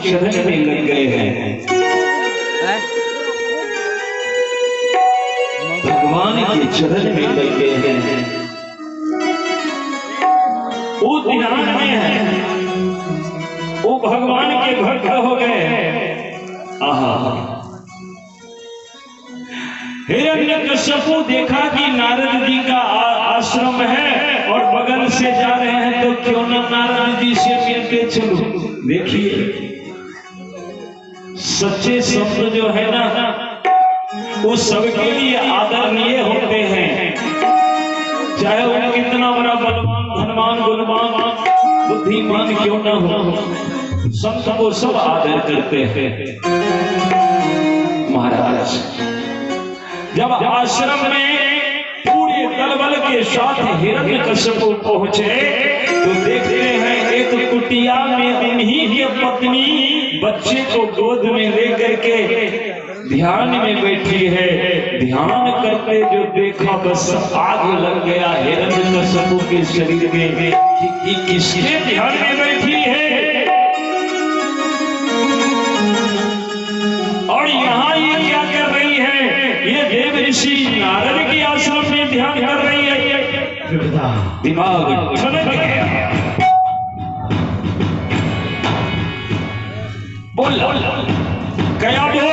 चरण में लग गए हैं, भगवान के चरण में लग गए हैं, वो ध्यान में है, वो भगवान के भक्त हो गए हैं। आहा, हिरण्यकश्यपु देखा कि नारद जी का आश्रम है और बगल से जा रहे हैं, तो क्यों न नारद जी से मिलके चलो। देखिए सच्चे शब्द जो है ना वो सबके लिए आदरणीय होते हैं, चाहे वो कितना बड़ा बलवान धनवान गुणवान बुद्धिमान क्यों न हो, संत को सब आदर करते हैं। महाराज जब आश्रम में पूरे दलबल के साथ हिरण्यकश्यप पहुंचे तो देखते हैं एक कुटिया में उन्हीं की पत्नी बच्चे को गोद में लेकर के ध्यान में बैठी है। ध्यान करते जो देखा बस आग लग गया हिरण्यकश्यप के शरीर में कि किसके ध्यान में बैठी है और यहाँ ये क्या कर रही है। ये देव ऋषि नारद के आश्रम में ध्यान कर रही है। दिमाग ठनक गया। बोल क्या दो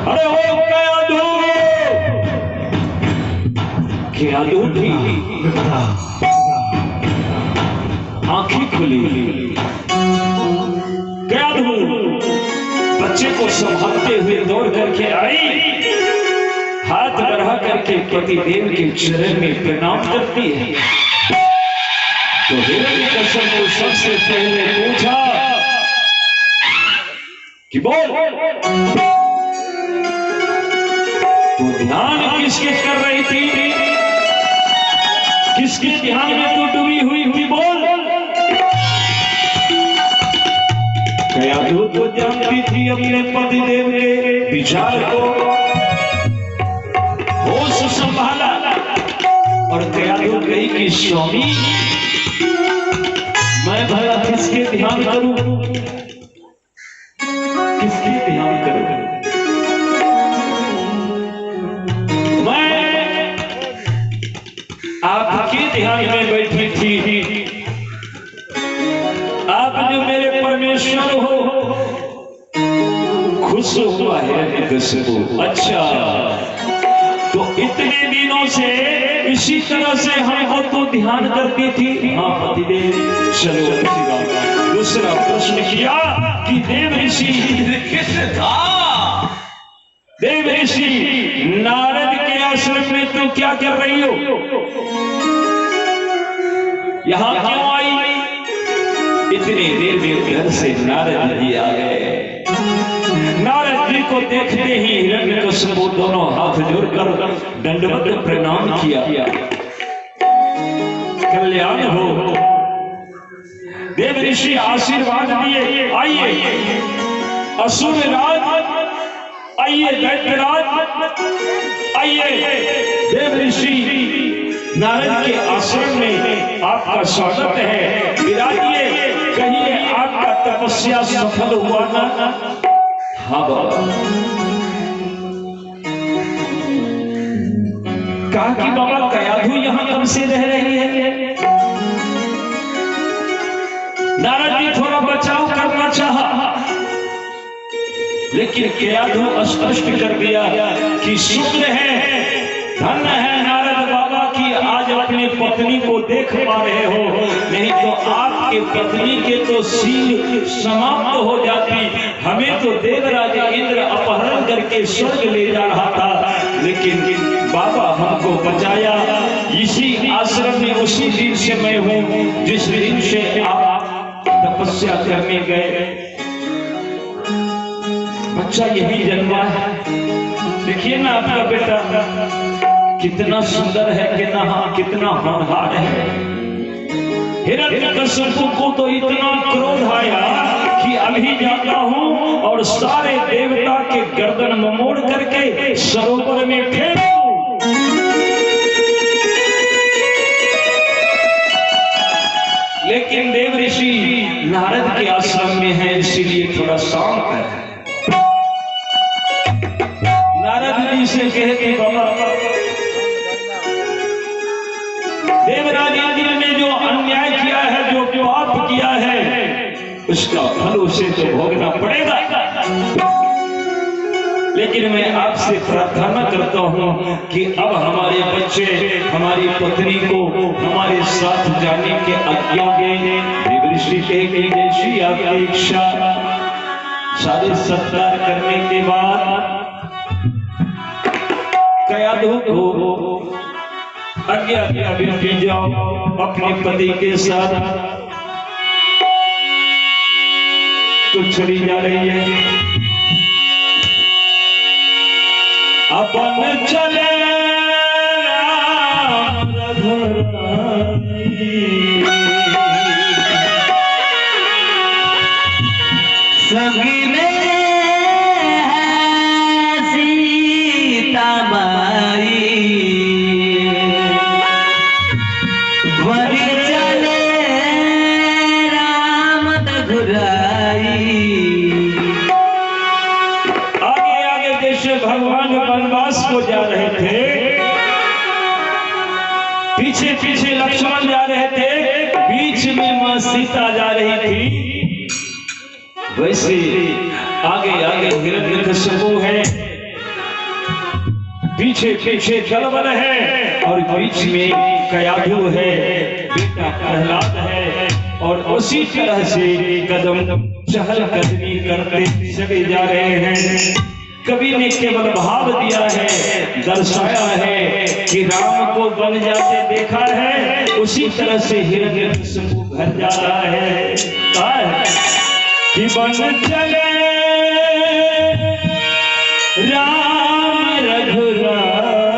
अरे हो क्या दो थी। आंखें खुली, क्या दो बच्चे को संभालते हुए दौड़ करके आई, हाथ बढ़ा करके पतिदेव के चरण में प्रणाम करती है। तो हिरण्यकश्यप को सबसे पहले पूछा कि बोल तू ध्यान किसके कर रही थी, किसके ध्यान में तू डूबी हुई थी। बोल क्या तू जानती थी अपने पतिदेव के विचार को, होश संभाला और क्या तू कही कि स्वामी मैं भला किसके ध्यान करूं, किसके ध्यान करूं। मैं आपके ध्यान में बैठी थी, आप जो मेरे परमेश्वर हो। खुश हुआ हिरण्यकश्यप। अच्छा तो इतने दिनों से इसी तरह से हमको तो ध्यान करती थी। हाँ पतिदेव चलो। दूसरा प्रश्न किया कि देव ऋषि किस था। देव ऋषि नारद के आश्रम में तो क्या कर रही हो, यहाँ क्यों आई। इतनी देर में घर से नारद जी आ गए। नारद जी को देखते ही हिरण्यकश्यप दोनों हाथ जोड़कर दंडवत प्रणाम किया। कल्याण हो देव ऋषि आशीर्वाद दिए, आइए असुर राज, आइए दैत्यराज, आइए देव ऋषि नारद के आश्रम में आपका स्वागत है, विराजिए, कहिए आपका तपस्या सफल हुआ ना? हाँ बाबा। कहा कि बाबा कयाधु यहाँ कब से रह रही है? नारद जी थोड़ा बचाव करना चाहा, लेकिन कयाधु स्पष्ट कर दिया कि शुक्र है, धन्य है नारद बाबा की आज अपनी पत्नी को देख पा रहे हो, नहीं तो आपके पत्नी के तो सील समाप्त हो जाती। हमें तो देवराज इंद्र अपहरण करके स्वर्ग ले जा रहा था, लेकिन बाबा हमको बचाया। इसी आश्रम में उसी दिन से मैं हूँ जिस दिन से आप तपस्या करने गए। बच्चा यही जन्मा है, देखिए ना आपका बेटा कितना सुंदर है, कितना होनहार है। हिरण्यकश्यप को तो इतना क्रोध आया कि अभी जाता हूँ और सारे देवता के गर्दन मोड़ करके सरोवर में फेंक दूं। लेकिन देव ऋषि नारद के आश्रम में है, इसीलिए थोड़ा शांत है। नारद जी से कहते बाबा, देवराज इंद्र ने जो अन्याय किया है, जो पाप किया है, उसका फल उसे तो भोगना पड़ेगा। लेकिन मैं आपसे प्रार्थना करता हूँ कि अब हमारे बच्चे, हमारी पत्नी को हमारे साथ जाने के आज्ञा दें। देव ऋषि के जैसी आपकी इच्छा। सारे सत्कार करने के बाद कयाधु को आज्ञा दिया, जाओ अपने पति के साथ। तो चली जा रही है, अपन चले राम रघुराई, सगी में है सीता माई, वरी चले राम रघुराई। आगे आगे जैसे भगवान वनवास को जा रहे थे, पीछे पीछे लक्ष्मण जा रहे थे, बीच में मां सीता जा रही थी, वैसे आगे आगे हिरण्यकश्यप है, पीछे पीछे दलबल है, और बीच में कयाधु है, बेटा प्रहलाद है। और उसी तरह से कदम चहलकदमी करते चले जा रहे हैं। कवि ने केवल भाव दिया है, दर्शाया है कि राम को बन जाते देखा है, उसी तरह से हिरण्यकश्यप घर जा रहा है। कि बन चले राम रघुराई,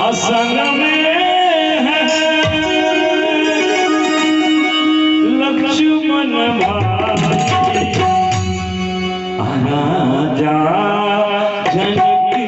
असंग में है लक्ष्मण भाई, आना जा जनक की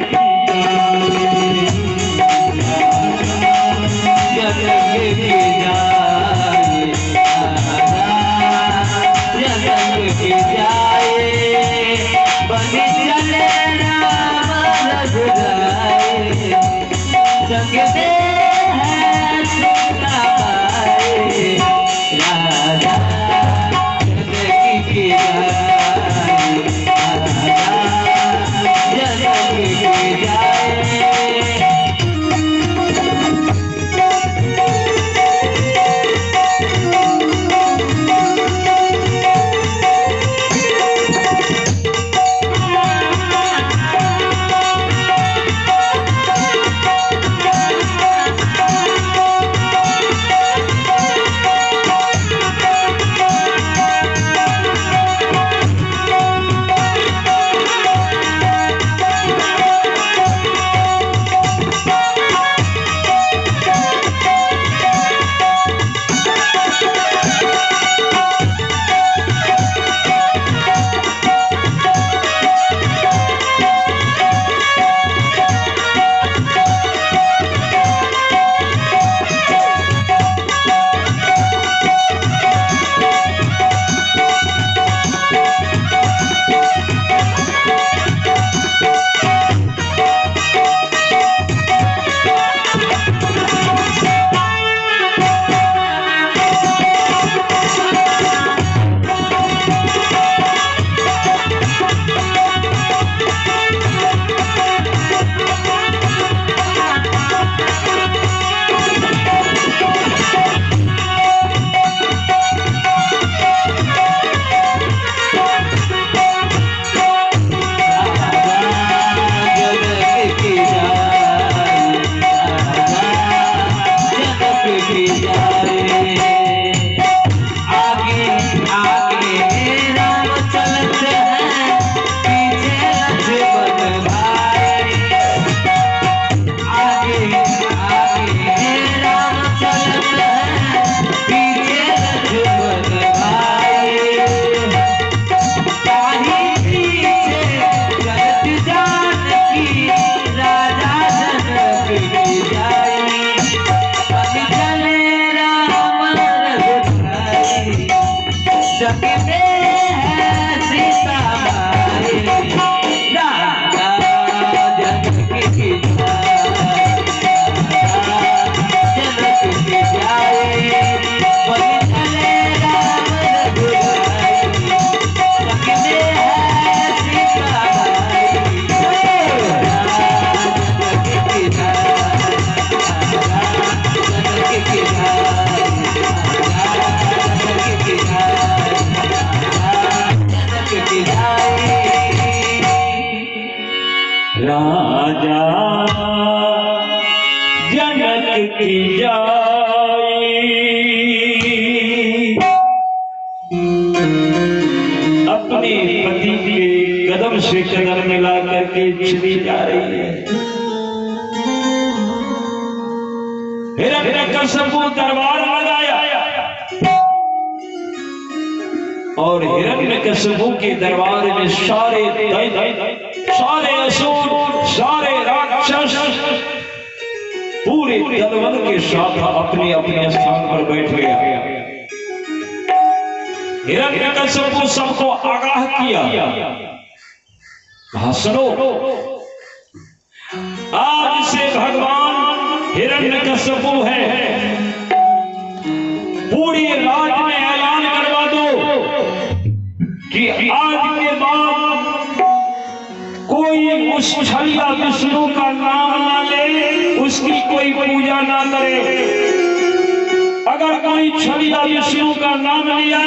जनक की जाई। अपने पति के कदम से कदम मिला करके चली जा रही है। हिरण्यकश्यप दरबार लगाया और हिरण्यकश्यप के दरबार में सारे सारे असुर, सारे राक्षस पूरे दलबल के साथ अपने अपने स्थान पर बैठ गया। हिरण्यकश्यप सबको आगाह किया, सुनो, आज से भगवान हिरण्यकश्यप है, पूरी राज में ऐलान करवा दो कि आज के बाद कोई उस छलिया विष्णु का नाम ना ले, उसकी कोई पूजा ना करे। अगर कोई छलिया विष्णु का नाम लिया,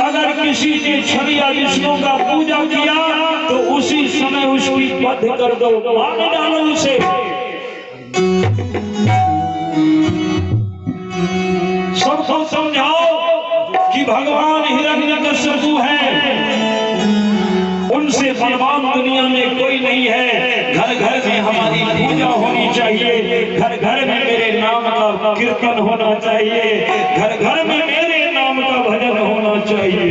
अगर किसी ने छलिया विष्णु का पूजा किया तो उसी समय उसकी वध कर दो, मार डालो उसे। सबको समझाओ कि भगवान हिरण्यकश्यप हैं, उनसे बलवान दुनिया में कोई नहीं है। घर घर में हमारी पूजा होनी चाहिए, घर घर में मेरे नाम का कीर्तन होना चाहिए, घर घर में मेरे नाम का भजन होना चाहिए।